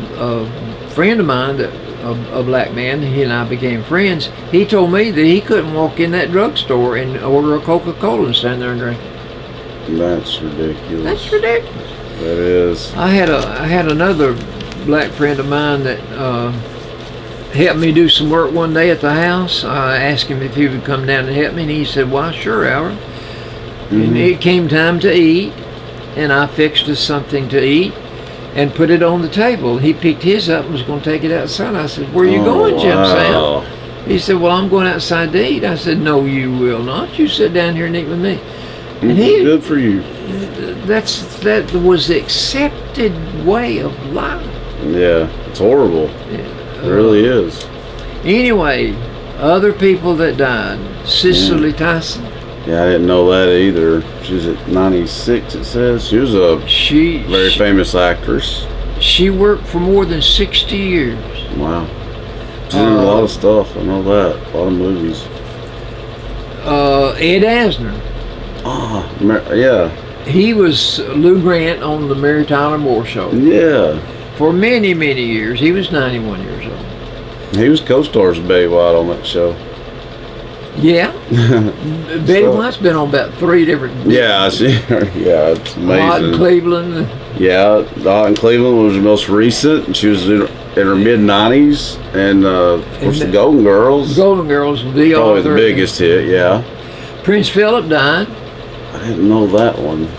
friend of mine, a black man, he and I became friends. He told me that he couldn't walk in that drugstore and order a Coca-Cola and stand there and drink it. That's ridiculous. That's ridiculous. That is. I had another black friend of mine that helped me do some work one day at the house. I asked him if he would come down and help me, and he said, "Why, sure, Howard." And it came time to eat, and I fixed us something to eat and put it on the table. He picked his up and was going to take it outside. I said, "Where are you going, Jim Sam?" He said, "Well, I'm going outside to eat." I said, "No, you will not. You sit down here and eat with me." And good for you. That was the accepted way of life. Yeah, it's horrible. It really is. Anyway, other people that died. Cicely Tyson. Yeah, I didn't know that either. She was at 96, it says. She was a very famous actress. She worked for more than 60 years. Wow. She's in a lot of stuff. I know that. A lot of movies. Ed Asner. Yeah. He was Lou Grant on the Mary Tyler Moore Show. Yeah. For many, many years. He was 91 years old. He was co-stars of Betty White on that show. Yeah. Betty White's been on about 3 different. Yeah, I see her. Yeah, it's amazing. Hot in Cleveland. Yeah, Hot in Cleveland was the most recent, and she was in her mid-90s, and of course the Golden Girls. Golden Girls was the probably the biggest hit. Yeah. Prince Philip died. I didn't know that one.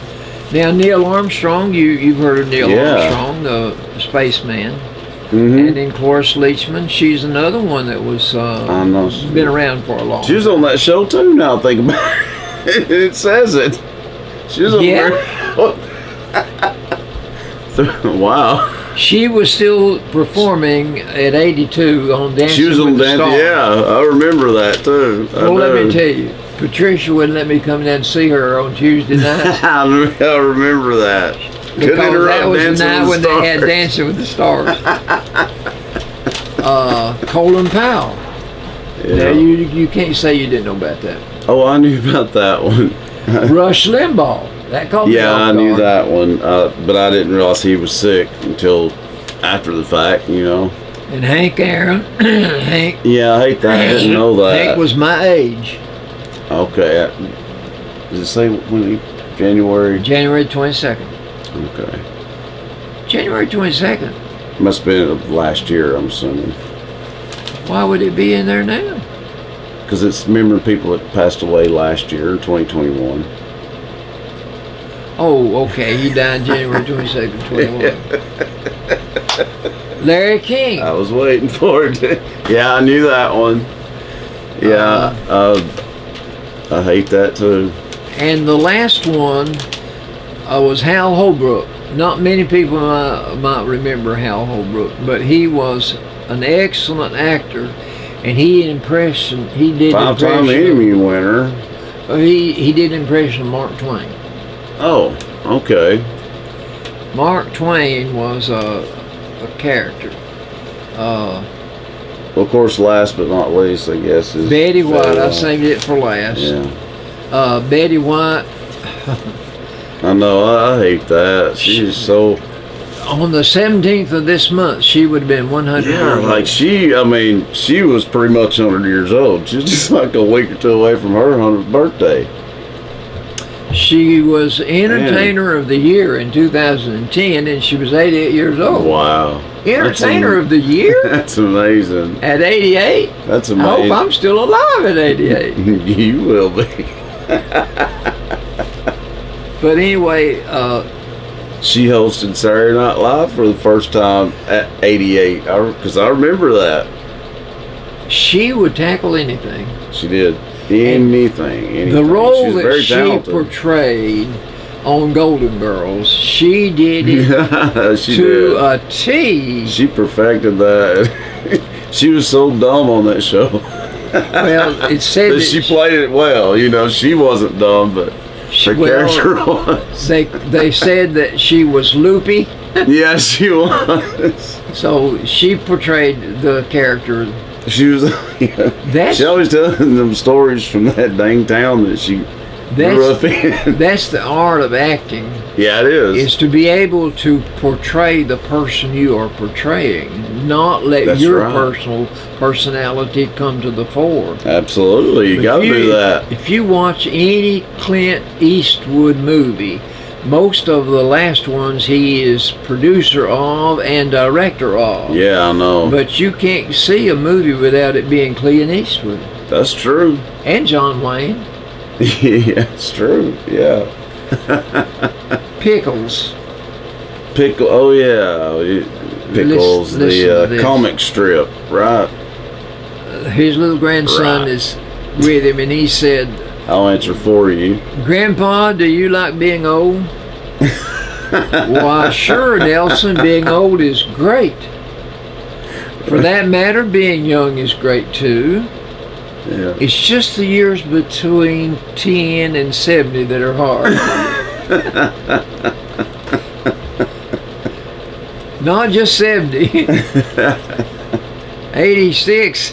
Now Neil Armstrong, you've heard of Neil Armstrong, the spaceman. And then Cloris Leachman, she's another one that was been around for a long time. She was on that show too, now I think about it. It says it. She was on there. Wow. She was still performing at 82 on Dancing with the Stars. Yeah, I remember that too. Well, let me tell you, Patricia wouldn't let me come down and see her on Tuesday nights. I remember that. Because that was the night when they had Dancing with the Stars. Colin Powell. Yeah. Now, you can't say you didn't know about that. Oh, I knew about that one. Rush Limbaugh. That called me off I knew that one, but I didn't realize he was sick until after the fact, you know. And Hank Aaron. Hank. Yeah, I hate that. I didn't know that. Hank was my age. Okay. Does it say when January? January 22nd. Okay. January 22nd. Must have been last year, I'm assuming. Why would it be in there now? Because it's remembering people that passed away last year, 2021. Oh, okay. He died January 22nd, 21. Larry King. I was waiting for it. Yeah, I knew that one. Yeah, I hate that too. And the last one was Hal Holbrook. Not many people might remember Hal Holbrook, but he was an excellent actor, and he did impression. Five-time Emmy winner. He did impression of Mark Twain. Oh, okay. Mark Twain was a character. Well, of course, last but not least, I guess, is Betty White. I saved it for last. Yeah. Betty White. I know. I hate that. She's so. On the 17th of this month, she would have been 100 Yeah, years like old. she was pretty much 100 years old. She's just like a week or two away from her 100th birthday. She was Entertainer of the Year in 2010, and she was 88 years old. Wow. Entertainer of the Year? That's amazing. At 88? That's I amazing. hope I'm still alive at 88. You will be. But anyway, She hosted Saturday Night Live for the first time at 88. Because I remember that. she would tackle anything. She did anything. The role She's that very she talented. portrayed on Golden Girls, she did it She to did. a T. She perfected that. She was so dumb on that show. Well, it said But that she played it well. You know, she wasn't dumb, but her character was. They said that she was loopy, Yeah, she was. so she portrayed the character. She was. That's She always telling them stories from that dang town that she grew up in. that's the art of acting, Yeah, it is to be able to portray the person you are portraying, not let That's your right. personal personality come to the fore. Absolutely, you If got to do that. If you watch any Clint Eastwood movie, most of the last ones he is producer of and director of. Yeah, I know. But you can't see a movie without it being Clint Eastwood That's true. and John Wayne. Yeah, it's true. Yeah. Pickles. Pickle. Oh yeah, Pickles. Listen to the this. comic strip, right? His little grandson Right. is with him, and he said, I'll answer for you. "Grandpa, do you like being old?" Why, sure, Nelson. Being old is great. For that matter, being young is great too. Yeah. It's just the years between 10 and 70 that are hard. Not just 70. 86.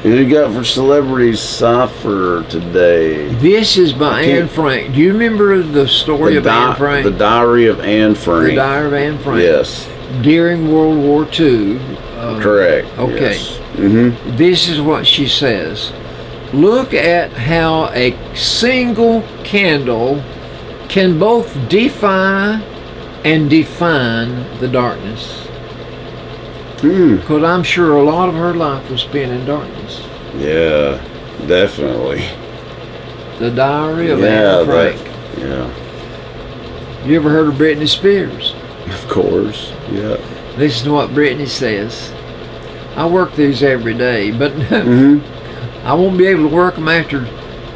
Who you got for Celebrity Cipher today? This is by Okay. Anne Frank. Do you remember the story of Anne Frank? The Diary of Anne Frank. The Diary of Anne Frank. Yes, During World War II. correct. Okay. Yes. Mm-hmm. This is what she says. Look at how a single candle can both defy and define the darkness. Because I'm sure a lot of her life was spent in darkness. Yeah, definitely. The Diary of Yeah, Anne Frank. Yeah, You ever heard of Britney Spears? of course. Yeah. Listen to what Britney says. I work these every day, but Mm-hmm. I won't be able to work them after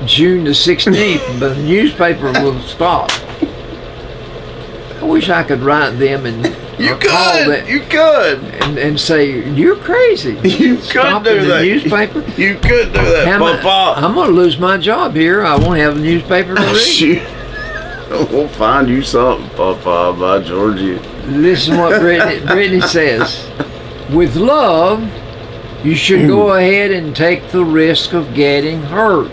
June the 16th, but the newspaper will stop. I wish I could write them and call them You could. and say, you're crazy. You could Stop do in the that. newspaper. You could do that, Papa. I'm going to lose my job here. I won't have a newspaper to read. Shoot. We'll find you something, Papa, by Georgie. Listen to what Brittany says. With love, you should go ahead and take the risk of getting hurt,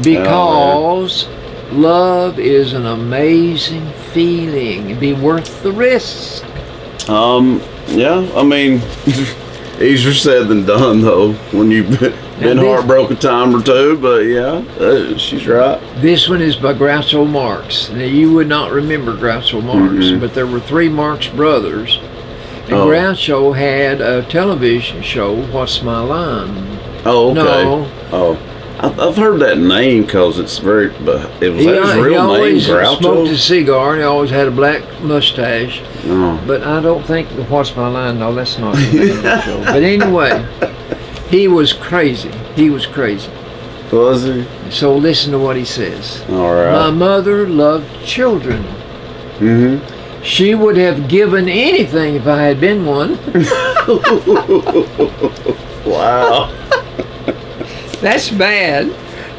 because love is an amazing feeling. It'd be worth the risk. Yeah, I mean, easier said than done, though, when you've been heartbroken a time or two, but yeah, she's right. This one is by Groucho Marx. Now, you would not remember Groucho Marx, but there were three Marx brothers, And Oh. Groucho had a television show, What's My Line? Oh, okay. No. Oh, I've heard that name because it's very. But it was He, that his he real name, always smoked a Groucho. cigar, and he always had a black mustache. Oh. But I don't think the What's My Line? No, that's not the name of the show. But anyway, he was crazy. He was crazy. Was he? So listen to what he says. All My right. mother loved children. Mm-hmm. She would have given anything if I had been one. Wow. That's bad.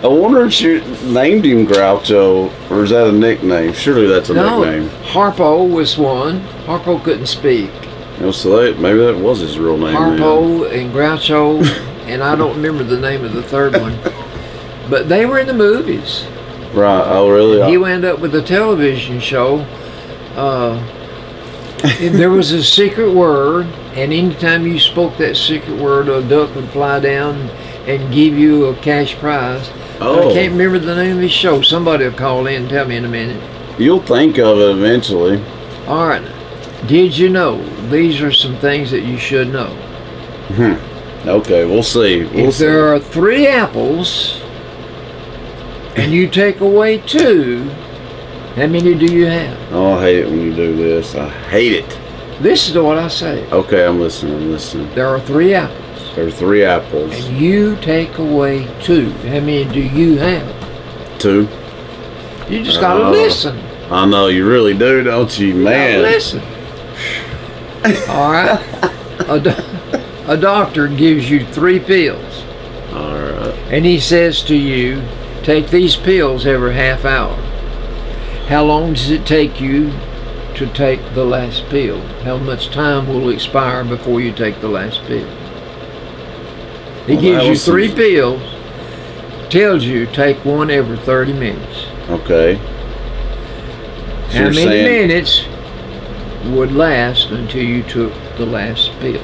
I wonder if she named him Groucho, or is that a nickname? Surely that's a No, nickname. Harpo was one. Harpo couldn't speak. You know, so maybe that was his real name. Harpo and Groucho, and I don't remember the name of the third one. But they were in the movies. Then. Right. Oh, really? He wound up with a television show. There was a secret word, and anytime you spoke that secret word, a duck would fly down and give you a cash prize. Oh. I can't remember the name of his show. Somebody will call in and tell me in a minute. You'll think of it eventually. All right. Did you know? These are some things that you should know. Okay, we'll see. We'll If see. there are 3 apples and you take away 2, how many do you have? Oh, I hate it when you do this. I hate it. This is what I say. Okay, I'm listening. I'm listening. There are 3 apples. There are 3 apples. And you take away 2. How many do you have? 2. You just gotta listen. I know you really do, don't you, You gotta man? listen. All right. A doctor gives you 3 pills, All right. and he says to you, take these pills every half hour. How long does it take you to take the last pill? How much time will expire before you take the last pill? He Well, gives that you was 3 some- pills, tells you take one every 30 minutes. Okay. So How you're many saying- minutes would last until you took the last pill?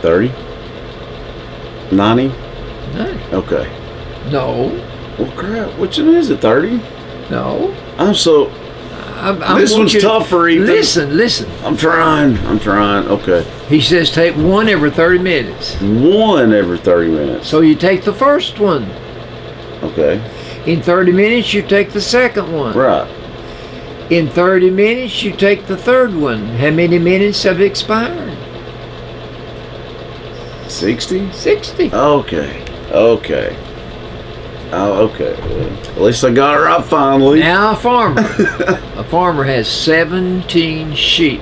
30? 90? No. Okay. No. Well, crap. Which one is it? 30? No. I'm so. I This want one's you to- tougher, Ethan. Listen. I'm trying. Okay. He says take one every 30 minutes. 1 every 30 minutes. So you take the first one. Okay. In 30 minutes, you take the second one. Right. In 30 minutes, you take the third one. How many minutes have expired? 60? 60. Okay. Okay. Oh, okay. Well, at least I got it right finally. Now a farmer has 17 sheep.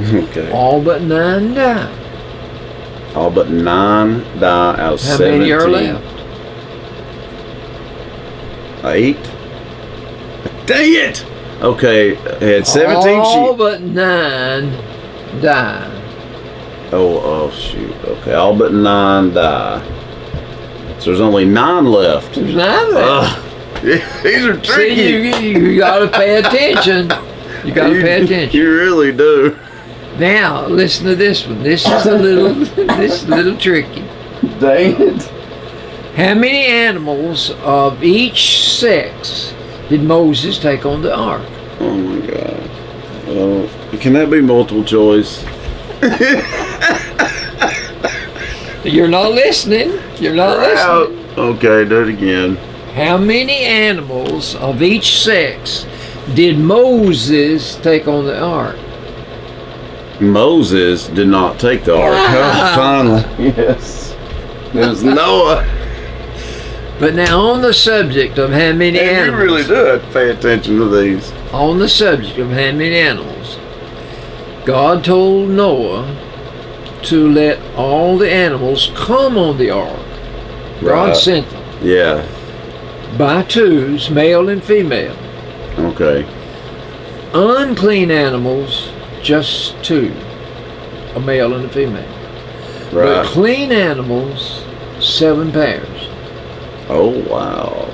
Okay. All but 9 die. All but 9 die out of How 17. many are left? 8? Dang it! Okay, I had 17 All sheep. but 9 die. Oh, shoot. Okay, all but 9 die. So there's only 9 left. There's 9 left. Ugh. These are See, tricky. you gotta pay attention. You gotta pay attention. You really do. Now, listen to this one. This is a little tricky. Dang it. How many animals of each sex did Moses take on the ark? Oh my God. Well, can that be multiple choice? You're not listening. You're not listening. Okay, do it again. How many animals of each sex did Moses take on the ark? Moses did not take the ark. Ah. Finally. Yes. It was Noah. But now on the subject of how many And you animals, really do have to pay attention to these. on the subject of how many animals, God told Noah to let all the animals come on the ark. God Right. sent them Yeah. by 2s, male and female. Okay. Unclean animals, just 2, a male and a female. But Right. clean animals, 7 pairs. Oh wow.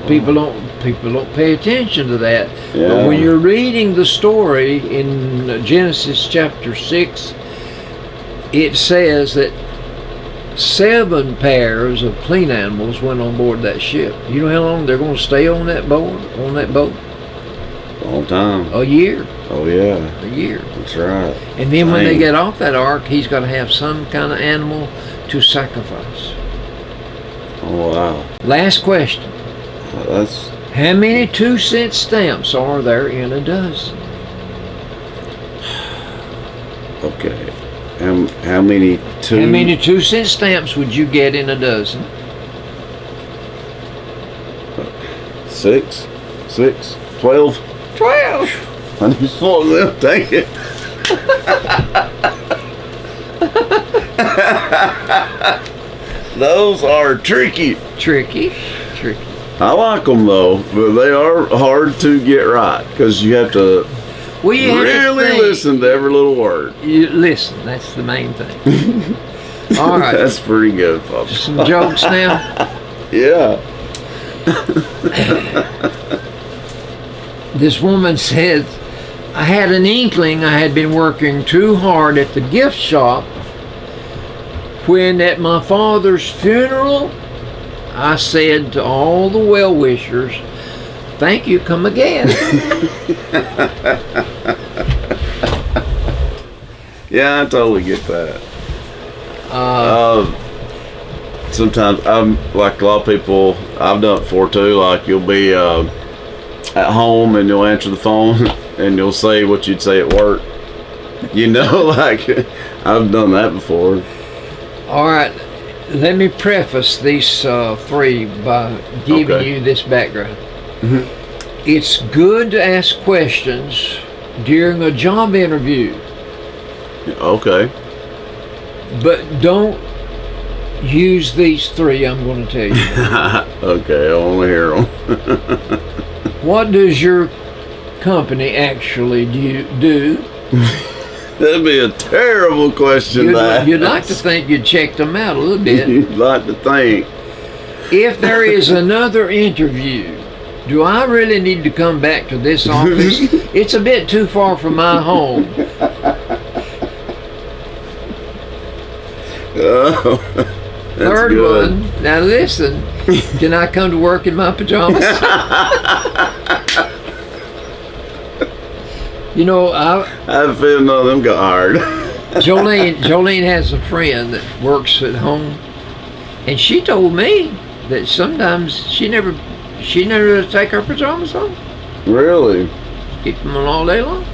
People don't pay attention to that. Yeah. But when you're reading the story in Genesis chapter 6, it says that 7 pairs of clean animals went on board that ship. You know how long they're going to stay on that boat? Long time. A year. Oh yeah, A year. that's right. And then when they Dang. get off that ark, he's got to have some kind of animal to sacrifice. Oh wow, Last question. that's How many 2-cent stamps are there in a dozen? okay. How many two? How many 2-cent stamps would you get in a dozen? 6, 12. 12. I just thought of them. Dang it. Those are tricky. Tricky. I like them though, but they are hard to get right because you have to Well, you have to really think. listen to every little word. You listen. That's the main thing. All right. That's pretty good, Pops. Some jokes now. Yeah. This woman said, I had an inkling I had been working too hard at the gift shop when at my father's funeral I said to all the well-wishers, thank you, come again. Yeah, I totally get that. Sometimes I'm like a lot of people. I've done it before too. Like you'll be at home and you'll answer the phone and you'll say what you'd say at work. You know, like I've done that before. All right, let me preface these three by giving Okay. you this background. It's good to ask questions during a job interview, Okay. but don't use these three I'm going to tell you. Okay, I want to hear them. What does your company actually do? That'd be a terrible question to ask. You'd like to think you'd checked them out a little bit. You'd like to think. If there is another interview, do I really need to come back to this office? It's a bit too far from my home. Oh, that's Third good. one, now listen, can I come to work in my pajamas? You know, I have a feeling none of them got hired. Jolene has a friend that works at home, and she told me that sometimes she never take her pajamas on, Really? keep them on all day long.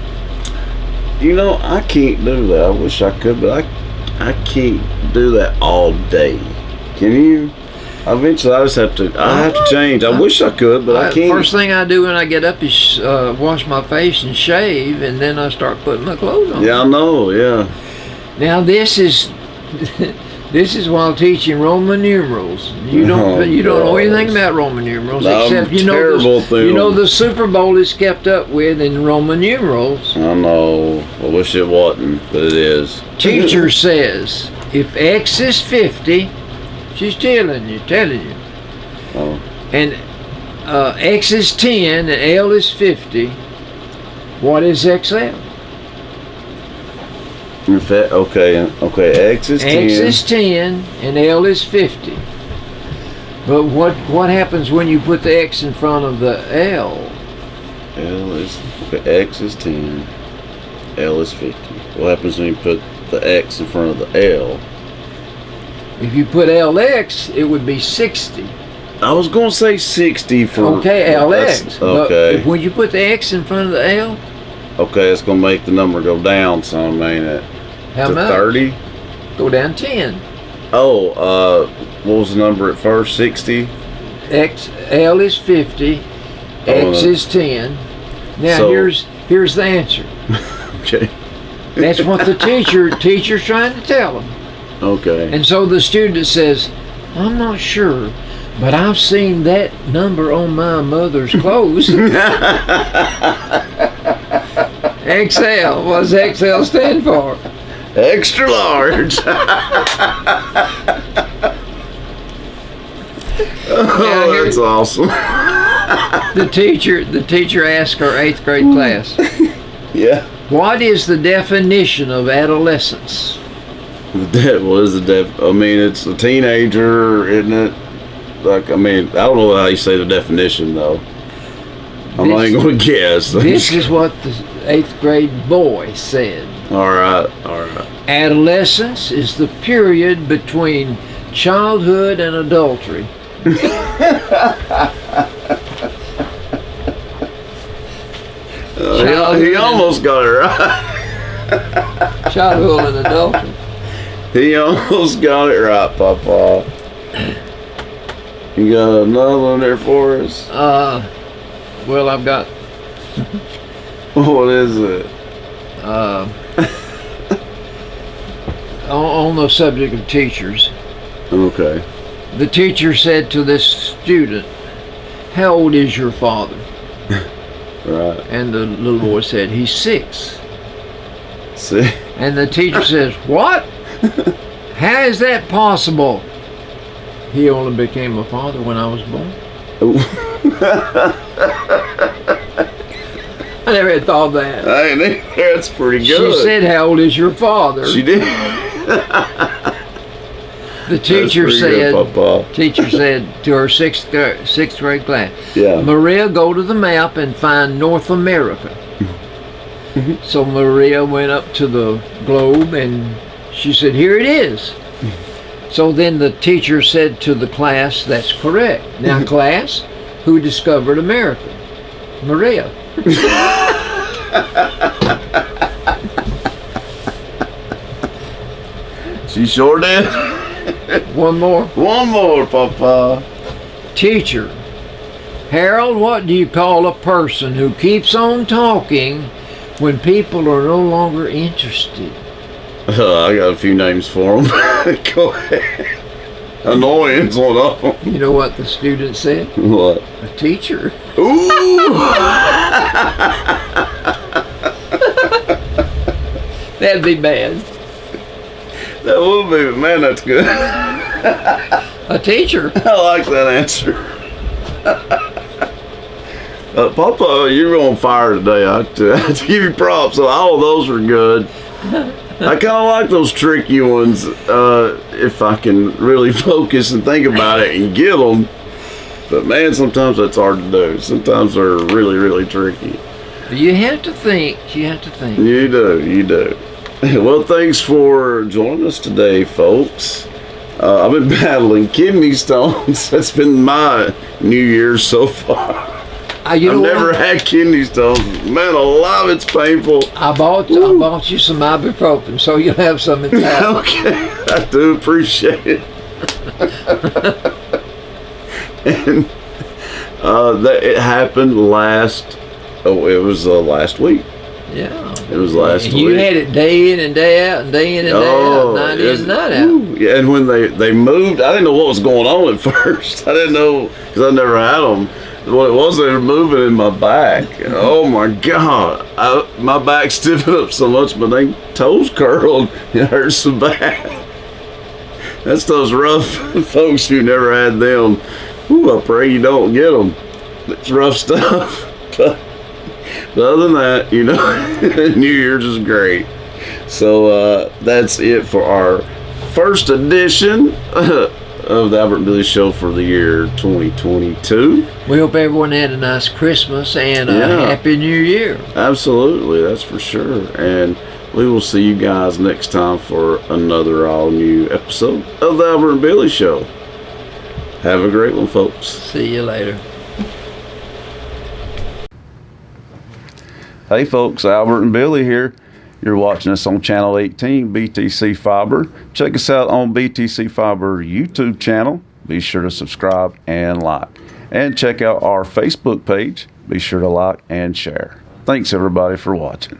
You know, I can't do that. I wish I could, but I can't do that all day. Can you? Eventually, I just have to. I have to change. I wish I could, but I can't. First thing I do when I get up is wash my face and shave, and then I start putting my clothes on. Yeah, I know. Yeah. Now this is this is while teaching Roman numerals. You don't know anything about Roman numerals I'm except terrible through you know them. the Super Bowl is kept up with in Roman numerals. I know. I wish it wasn't, but it is. Teacher says if X is 50, she's telling you, Oh. and X is 10 and L is 50. What is XL? In fact, okay. X is 10. X is 10 and L is 50. But what happens when you put the X in front of the L? L is okay. X is 10. L is 50. What happens when you put the X in front of the L? If you put LX, it would be 60. I was gonna say 60 for. Okay, LX. That's- Okay. But when you put the X in front of the L, Okay, it's gonna make the number go down some, ain't it? how To much? 30. Go down 10. Oh, what was the number at first? 60. L is 50. X Oh, is 10. Now so- here's the answer. Okay. That's what the teacher's trying to tell them. Okay. And so the student says, I'm not sure, but I've seen that number on my mother's clothes. XL. What does XL stand for? Extra large. Oh, that's awesome. The teacher asked her 8th grade class, Yeah. what is the definition of adolescence? What is the I mean, it's a teenager, isn't it? Like, I mean, I don't know how you say the definition though. I'm not even going to guess. This is what the 8th grade boy said. All right. Adolescence is the period between childhood and adultery. He almost got it right. Childhood and adultery. He almost got it right, Papa. You got another one there for us? Well, I've got. What is it? On the subject of teachers. Okay. The teacher said to this student, "How old is your father?" Right. And the little boy said, "He's 6." See? And the teacher says, "What? How is that possible?" "He only became a father when I was born." I never had thought that. Hey, that's pretty good. She said, "How old is your father?" She did. The teacher said, good, Papa. teacher said to her sixth grade class, Yeah. "Maria, go to the map and find North America." So Maria went up to the globe and she said, "Here it is." So then the teacher said to the class, "That's correct. Now class, who discovered America?" "Maria." She sure did. One more. One more, Papa. "Teacher, Harold, what do you call a person who keeps on talking when people are no longer interested?" I got a few names for them. Go ahead. Annoying's one of them. You know what the student said? What? "A teacher." Ooh! That'd be bad. That would be, man, that's good. A teacher. I like that answer. Papa, you're on fire today. I have to give you props. So all of those are good. I kind of like those tricky ones if I can really focus and think about it and get them. But man, sometimes that's hard to do. Sometimes they're really, really tricky. You have to think. You have to think. You do. Well, thanks for joining us today, folks. I've been battling kidney stones. That's been my New Year's so far. I've never had kidney stones. Man, alive, it's painful. I bought you some ibuprofen, so you'll have some in town. Okay, I do appreciate it. And it happened last week. Yeah. It was last week. You had it day in and day out, and day in and day out, night in and night out. Yeah, and when they moved, I didn't know what was going on at first. I didn't know, because I never had them. What it was, they were moving in my back. Oh my God. My back stiffened up so much, my dang toes curled. It hurts so bad. That's those rough folks who never had them. Ooh, I pray you don't get them. It's rough stuff. But other than that, New Year's is great. So that's it for our first edition of the Albert and Billy Show for the year 2022. We hope everyone had a nice Christmas and a Happy New Year. Absolutely, that's for sure. And we will see you guys next time for another all-new episode of the Albert and Billy Show. Have a great one, folks. See you later. Hey folks, Albert and Billy here. You're watching us on Channel 18, BTC Fiber. Check us out on BTC Fiber YouTube channel. Be sure to subscribe and like. And check out our Facebook page. Be sure to like and share. Thanks everybody for watching.